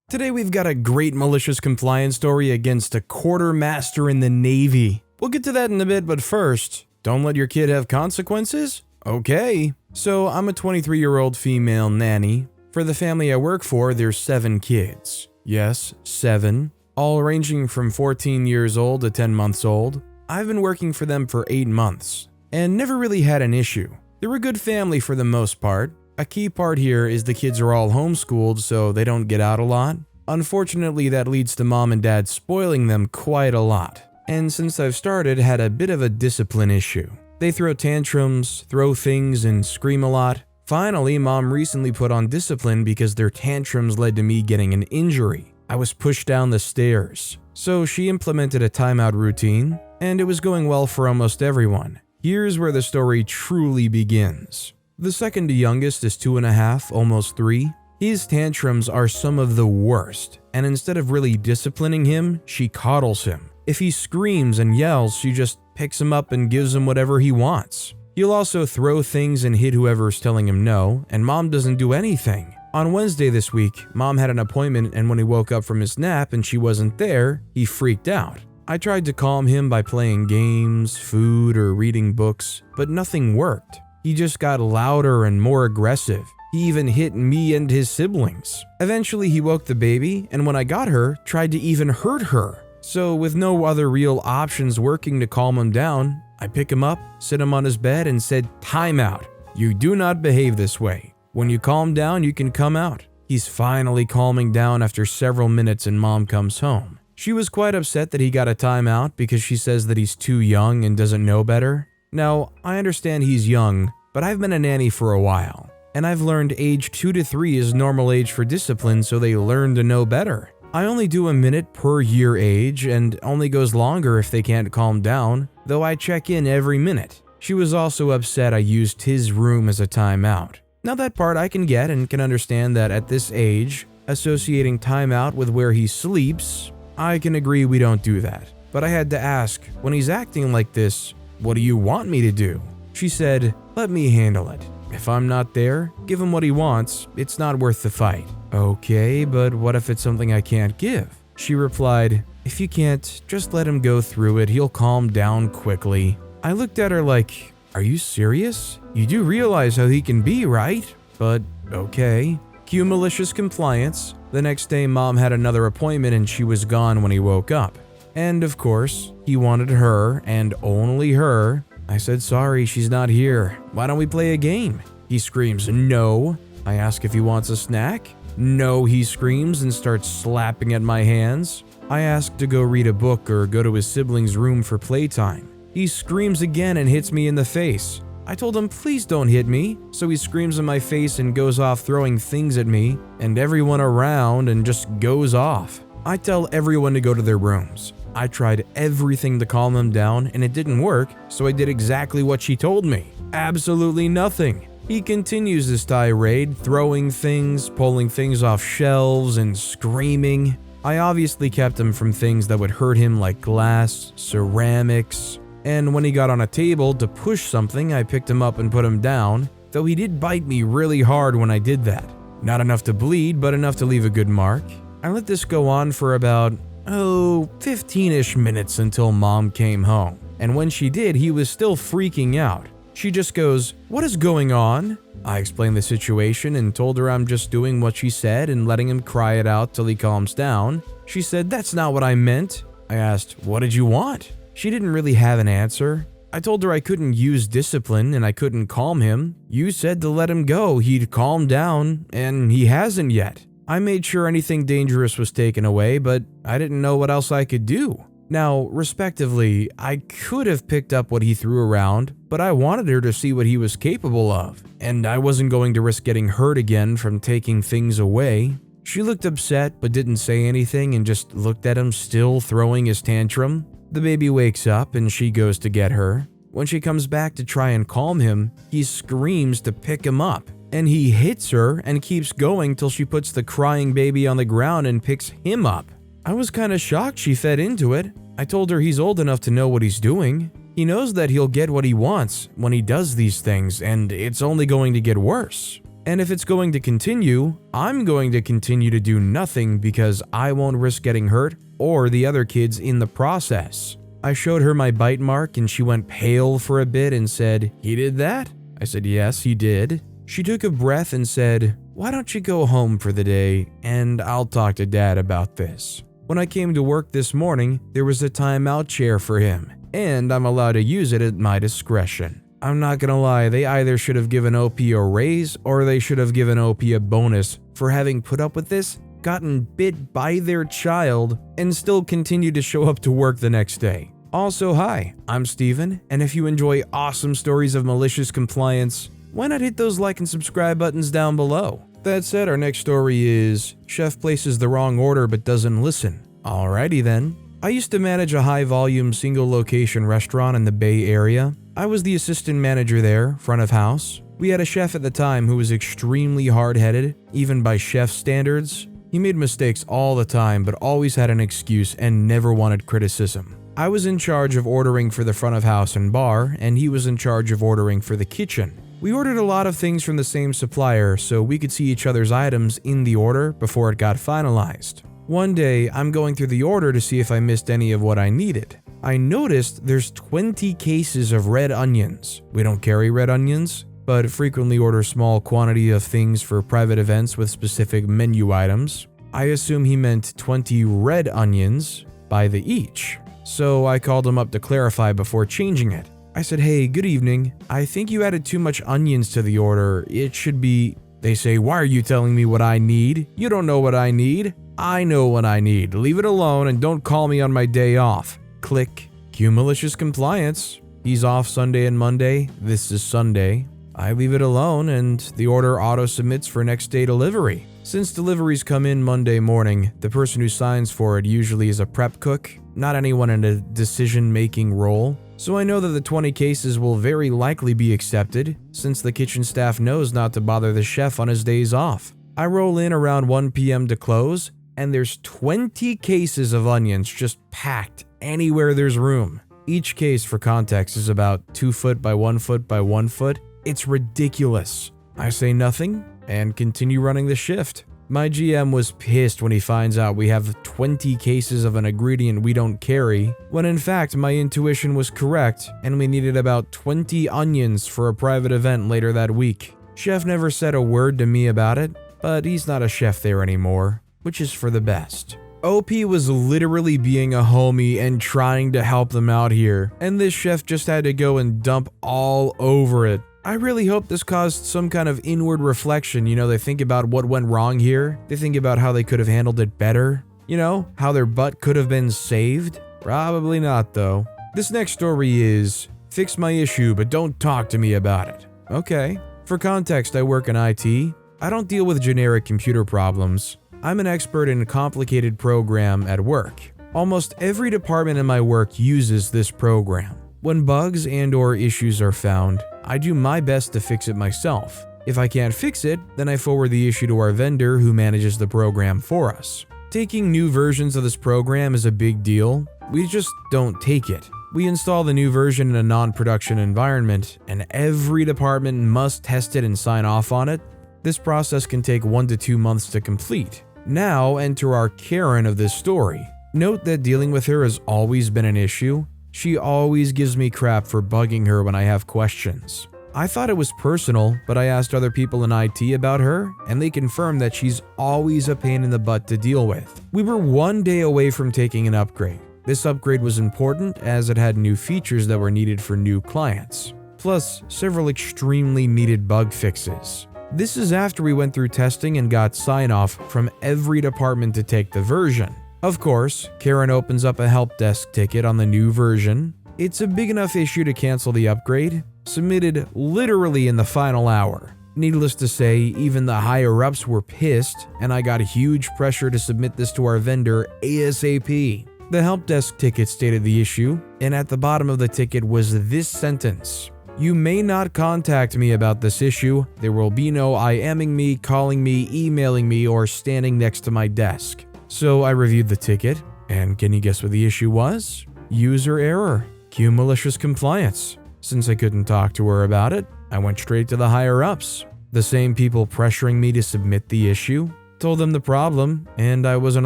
Today we've got a great malicious compliance story against a quartermaster in the Navy. We'll get to that in a bit, but first, don't let your kid have consequences? Okay. So I'm a 23-year-old female nanny. For the family I work for, there's 7 kids. Yes, 7. All ranging from 14 years old to 10 months old. I've been working for them for 8 months, and never really had an issue. They're a good family for the most part. A key part here is the kids are all homeschooled, so they don't get out a lot. Unfortunately, that leads to mom and dad spoiling them quite a lot. And since I've started, had a bit of a discipline issue. They throw tantrums, throw things, and scream a lot. Finally, mom recently put on discipline because their tantrums led to me getting an injury. I was pushed down the stairs. So she implemented a timeout routine, and it was going well for almost everyone. Here's where the story truly begins. The second to youngest is 2.5, almost 3. His tantrums are some of the worst, and instead of really disciplining him, she coddles him. If he screams and yells, she just picks him up and gives him whatever he wants. He'll also throw things and hit whoever's telling him no, and mom doesn't do anything. On Wednesday this week, mom had an appointment, and when he woke up from his nap and she wasn't there, he freaked out. I tried to calm him by playing games, food, or reading books, but nothing worked. He just got louder and more aggressive. He even hit me and his siblings. Eventually, he woke the baby, and when I got her, tried to even hurt her. So with no other real options working to calm him down, I pick him up, sit him on his bed, and said, "Time out. You do not behave this way. When you calm down, you can come out." He's finally calming down after several minutes, and mom comes home. She was quite upset that he got a timeout because she says that he's too young and doesn't know better. Now, I understand he's young, but I've been a nanny for a while, and I've learned age 2 to 3 is normal age for discipline, so they learn to know better. I only do a minute per year age and only goes longer if they can't calm down, though I check in every minute. She was also upset I used his room as a timeout. Now that part I can get and can understand that at this age, associating timeout with where he sleeps, I can agree we don't do that. But I had to ask, when he's acting like this, what do you want me to do? She said, "Let me handle it. If I'm not there, give him what he wants. It's not worth the fight." Okay, but what if it's something I can't give? She replied, "If you can't, just let him go through it. He'll calm down quickly." I looked at her like, "Are you serious? You do realize how he can be, right?" But okay. Cue malicious compliance. The next day, mom had another appointment and she was gone when he woke up. And of course, he wanted her and only her. I said, "Sorry, she's not here. Why don't we play a game?" He screams, "No." I ask if he wants a snack. "No," he screams and starts slapping at my hands. I ask to go read a book or go to his sibling's room for playtime. He screams again and hits me in the face. I told him, "Please don't hit me," so he screams in my face and goes off throwing things at me and everyone around and just goes off. I tell everyone to go to their rooms. I tried everything to calm him down and it didn't work, so I did exactly what she told me. Absolutely nothing. He continues his tirade, throwing things, pulling things off shelves, and screaming. I obviously kept him from things that would hurt him like glass, ceramics, and when he got on a table to push something, I picked him up and put him down, though he did bite me really hard when I did that. Not enough to bleed, but enough to leave a good mark. I let this go on for about 15-ish minutes until mom came home. And when she did, he was still freaking out. She just goes, "What is going on?" I explained the situation and told her I'm just doing what she said and letting him cry it out till he calms down. She said, "That's not what I meant." I asked, "What did you want?" She didn't really have an answer. I told her I couldn't use discipline and I couldn't calm him. You said to let him go, he'd calm down, and he hasn't yet. I made sure anything dangerous was taken away, but I didn't know what else I could do. Now, respectively, I could have picked up what he threw around, but I wanted her to see what he was capable of, and I wasn't going to risk getting hurt again from taking things away. She looked upset but didn't say anything and just looked at him still throwing his tantrum. The baby wakes up and she goes to get her. When she comes back to try and calm him, he screams to pick him up, and he hits her and keeps going till she puts the crying baby on the ground and picks him up. I was kinda shocked she fed into it. I told her he's old enough to know what he's doing. He knows that he'll get what he wants when he does these things, and it's only going to get worse. And if it's going to continue, I'm going to continue to do nothing because I won't risk getting hurt or the other kids in the process. I showed her my bite mark and she went pale for a bit and said, "He did that?" I said, "Yes, he did." She took a breath and said, "Why don't you go home for the day and I'll talk to Dad about this." When I came to work this morning, there was a timeout chair for him, and I'm allowed to use it at my discretion. I'm not gonna lie, they either should have given OP a raise or they should have given OP a bonus for having put up with this, gotten bit by their child, and still continued to show up to work the next day. Also, hi, I'm Steven, and if you enjoy awesome stories of malicious compliance, why not hit those like and subscribe buttons down below? That said, our next story is Chef places the wrong order but doesn't listen. Alrighty then. I used to manage a high-volume single-location restaurant in the Bay Area. I was the assistant manager there, front of house. We had a chef at the time who was extremely hard-headed, even by chef standards. He made mistakes all the time but always had an excuse and never wanted criticism. I was in charge of ordering for the front of house and bar, and he was in charge of ordering for the kitchen. We ordered a lot of things from the same supplier so we could see each other's items in the order before it got finalized. One day, I'm going through the order to see if I missed any of what I needed. I noticed there's 20 cases of red onions. We don't carry red onions, but frequently order small quantity of things for private events with specific menu items. I assume he meant 20 red onions by the each. So I called him up to clarify before changing it. I said, "Hey, good evening. I think you added too much onions to the order. It should be..." They say, "Why are you telling me what I need? You don't know what I need. I know what I need. Leave it alone and don't call me on my day off." Click. Cue malicious compliance. He's off Sunday and Monday. This is Sunday. I leave it alone and the order auto-submits for next day delivery. Since deliveries come in Monday morning, the person who signs for it usually is a prep cook, not anyone in a decision-making role. So I know that the 20 cases will very likely be accepted, since the kitchen staff knows not to bother the chef on his days off. I roll in around 1 p.m. to close, and there's 20 cases of onions just packed anywhere there's room. Each case, for context, is about 2 foot by 1 foot by 1 foot. It's ridiculous. I say nothing and continue running the shift. My GM was pissed when he finds out we have 20 cases of an ingredient we don't carry, when in fact my intuition was correct and we needed about 20 onions for a private event later that week. Chef never said a word to me about it, but he's not a chef there anymore, which is for the best. OP was literally being a homie and trying to help them out here, and this chef just had to go and dump all over it. I really hope this caused some kind of inward reflection. They think about what went wrong here. They think about how they could have handled it better. How their butt could have been saved. Probably not, though. This next story is, fix my issue, but don't talk to me about it. Okay. For context, I work in IT. I don't deal with generic computer problems. I'm an expert in a complicated program at work. Almost every department in my work uses this program. When bugs and/or issues are found, I do my best to fix it myself. If I can't fix it, then I forward the issue to our vendor who manages the program for us. Taking new versions of this program is a big deal. We just don't take it. We install the new version in a non-production environment, and every department must test it and sign off on it. This process can take 1 to 2 months to complete. Now enter our Karen of this story. Note that dealing with her has always been an issue. She always gives me crap for bugging her when I have questions. I thought it was personal, but I asked other people in IT about her, and they confirmed that she's always a pain in the butt to deal with. We were 1 day away from taking an upgrade. This upgrade was important as it had new features that were needed for new clients, plus several extremely needed bug fixes. This is after we went through testing and got sign-off from every department to take the version. Of course, Karen opens up a help desk ticket on the new version. It's a big enough issue to cancel the upgrade, submitted literally in the final hour. Needless to say, even the higher-ups were pissed, and I got huge pressure to submit this to our vendor ASAP. The help desk ticket stated the issue, and at the bottom of the ticket was this sentence: "You may not contact me about this issue. There will be no IMing me, calling me, emailing me, or standing next to my desk." So I reviewed the ticket, and can you guess what the issue was? User error. Cue malicious compliance. Since I couldn't talk to her about it, I went straight to the higher-ups. The same people pressuring me to submit the issue. Told them the problem, and I wasn't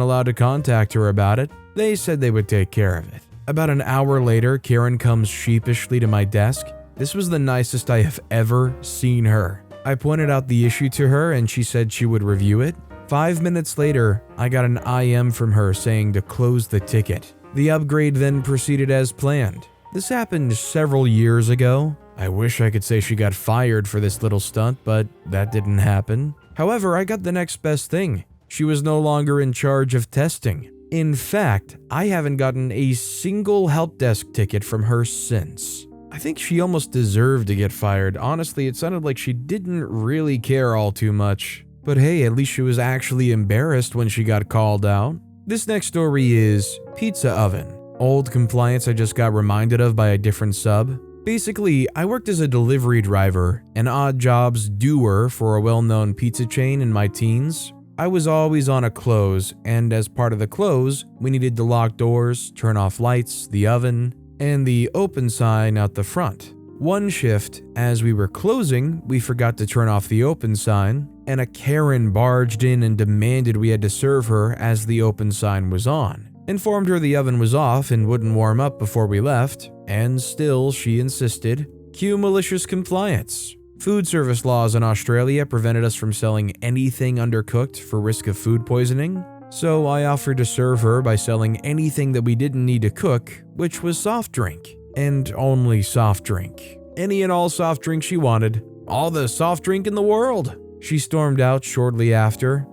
allowed to contact her about it. They said they would take care of it. About an hour later, Karen comes sheepishly to my desk. This was the nicest I have ever seen her. I pointed out the issue to her and she said she would review it. 5 minutes later, I got an IM from her saying to close the ticket. The upgrade then proceeded as planned. This happened several years ago. I wish I could say she got fired for this little stunt, but that didn't happen. However, I got the next best thing. She was no longer in charge of testing. In fact, I haven't gotten a single help desk ticket from her since. I think she almost deserved to get fired. Honestly, it sounded like she didn't really care all too much. But hey, at least she was actually embarrassed when she got called out. This next story is Pizza Oven. Old compliance I just got reminded of by a different sub. Basically, I worked as a delivery driver, an odd jobs doer for a well-known pizza chain in my teens. I was always on a close, and as part of the close, we needed to lock doors, turn off lights, the oven, and the open sign out the front. One shift, as we were closing, we forgot to turn off the open sign, and a Karen barged in and demanded we had to serve her as the open sign was on. Informed her the oven was off and wouldn't warm up before we left, and still she insisted. Cue malicious compliance. Food service laws in Australia prevented us from selling anything undercooked for risk of food poisoning, so I offered to serve her by selling anything that we didn't need to cook, which was soft drink. And only soft drink. Any and all soft drink she wanted. All the soft drink in the world. She stormed out shortly after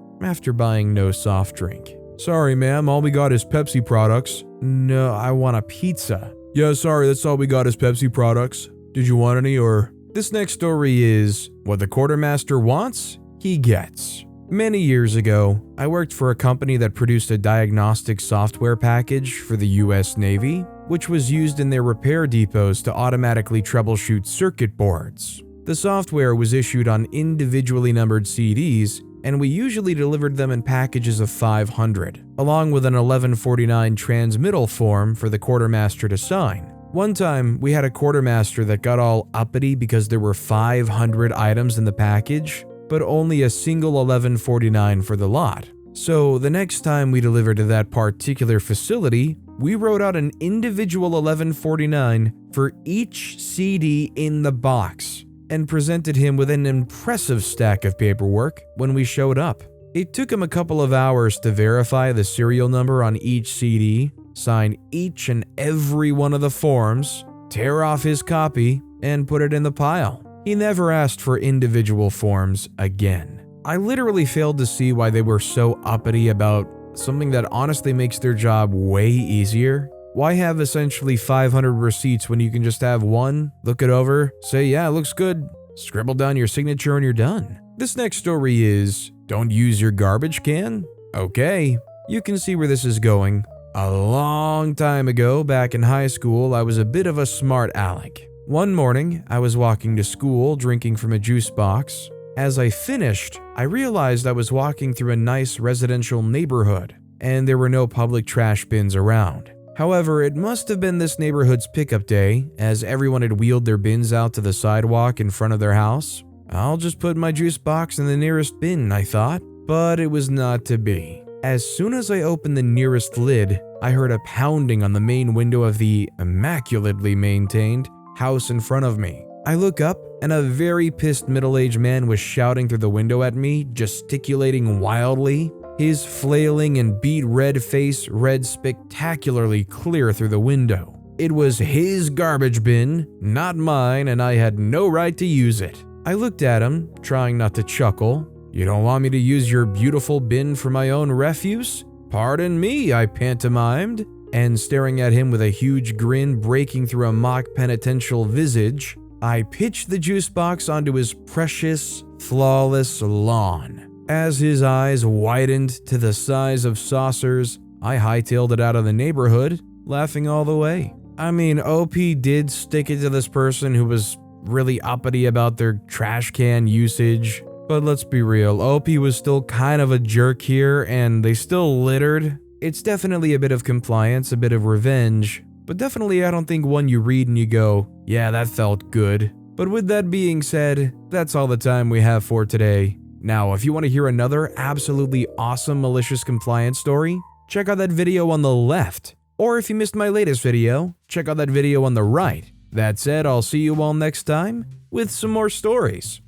buying no soft drink. Sorry ma'am, all we got is Pepsi products. No, I want a pizza. Yeah, sorry, that's all we got is Pepsi products. Did you want any or? This next story is, what the quartermaster wants, he gets. Many years ago, I worked for a company that produced a diagnostic software package for the US Navy, which was used in their repair depots to automatically troubleshoot circuit boards. The software was issued on individually numbered CDs, and we usually delivered them in packages of 500, along with an 1149 transmittal form for the quartermaster to sign. One time, we had a quartermaster that got all uppity because there were 500 items in the package, but only a single 1149 for the lot. So the next time we delivered to that particular facility, we wrote out an individual 1149 for each CD in the box and presented him with an impressive stack of paperwork when we showed up. It took him a couple of hours to verify the serial number on each CD, sign each and every one of the forms, tear off his copy, and put it in the pile. He never asked for individual forms again. I literally failed to see why they were so uppity about something that honestly makes their job way easier. Why have essentially 500 receipts when you can just have one, look it over, say yeah, it looks good, scribble down your signature and you're done. This next story is, don't use your garbage can? Okay, you can see where this is going. A long time ago, back in high school, I was a bit of a smart aleck. One morning, I was walking to school drinking from a juice box. As I finished, I realized I was walking through a nice residential neighborhood, and there were no public trash bins around. However, it must have been this neighborhood's pickup day, as everyone had wheeled their bins out to the sidewalk in front of their house. I'll just put my juice box in the nearest bin, I thought, but it was not to be. As soon as I opened the nearest lid, I heard a pounding on the main window of the immaculately maintained house in front of me. I look up, and a very pissed middle-aged man was shouting through the window at me, gesticulating wildly. His flailing and beet red face read spectacularly clear through the window. It was his garbage bin, not mine, and I had no right to use it. I looked at him, trying not to chuckle. You don't want me to use your beautiful bin for my own refuse? Pardon me, I pantomimed, and staring at him with a huge grin breaking through a mock penitential visage, I pitched the juice box onto his precious, flawless lawn. As his eyes widened to the size of saucers, I hightailed it out of the neighborhood, laughing all the way. I mean, OP did stick it to this person who was really uppity about their trash can usage. But let's be real, OP was still kind of a jerk here, and they still littered. It's definitely a bit of compliance, a bit of revenge, but definitely I don't think one you read and you go, yeah, that felt good. But with that being said, that's all the time we have for today. Now, if you want to hear another absolutely awesome malicious compliance story, check out that video on the left. Or if you missed my latest video, check out that video on the right. That said, I'll see you all next time with some more stories.